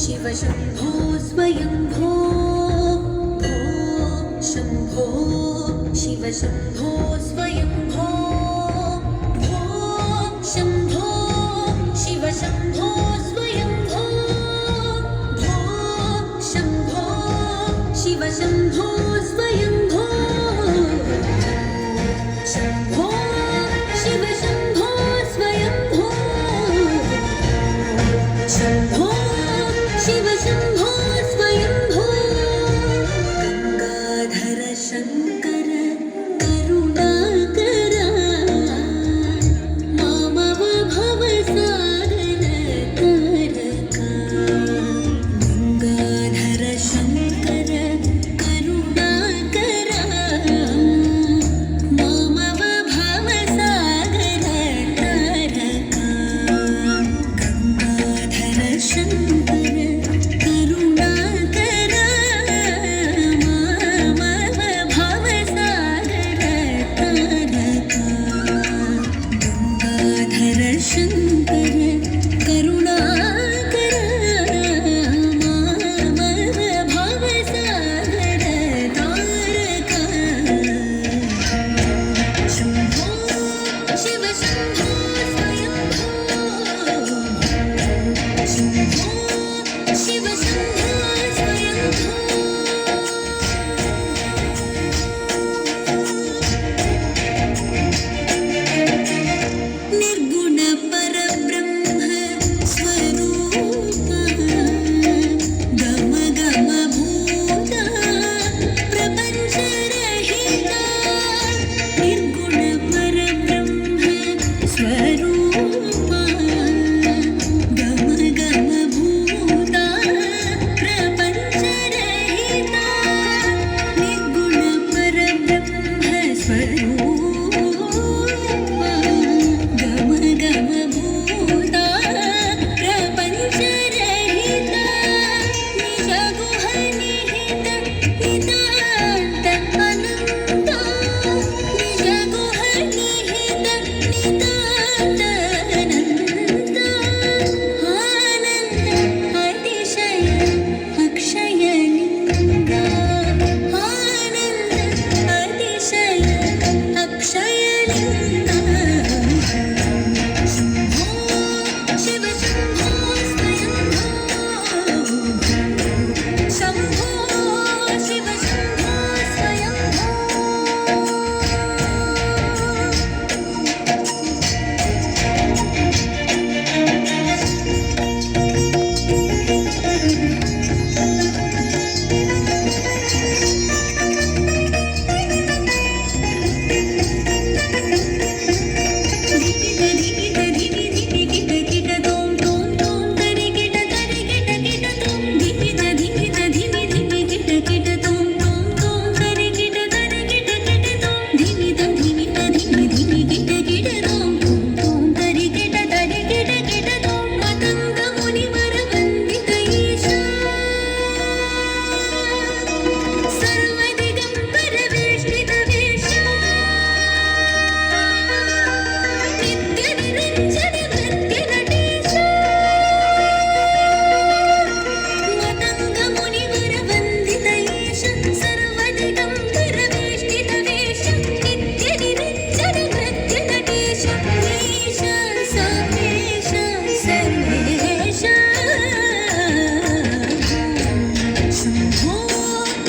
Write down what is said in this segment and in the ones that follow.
शिव शम्भो स्वयंभो भो शम्भो शिव शम्भो स्वयंभो भो शम्भो शिव शम्भो स्वयंभो भो शम्भो शिव शम्भो स्वयंभो शम्भो शिव शम्भो स्वयंभो शम्भो शिव शम्भो स्वयंभो गंगाधर शंकर करुणाकर मामव भवसागर तारका गंगाधर शंकर करुणाकर मामव भवसागर तारका गंगाधर शंकर शंकर करुणाकर मामव भवसागर तारका शम्भो शिव शम्भो स्वयंभो शम्भो शिव शम्भो स्वयंभो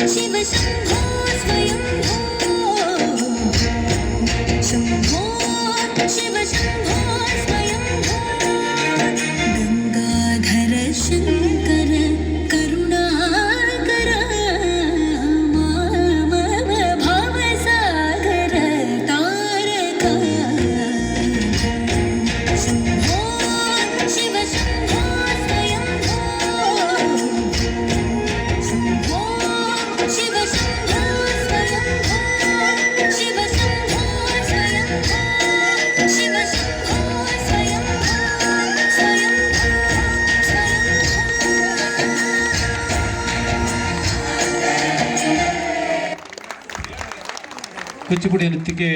शिव शम्भो स्वयंभो शम्भो शिव शम्भो स्वयंभो गंगाधर शंकर करुणाकर मामव भवसागर तारका शम्भो शिव शम्भो स्वयंभो शम्भो शिव शम्भो स्वयंभो शिव शम्भो स्वयंभो शिव शम्भो स्वयंभो स्वयंभो ಕೂಚಿಪುಡಿ ನೃತ್ಯಕ್ಕೆ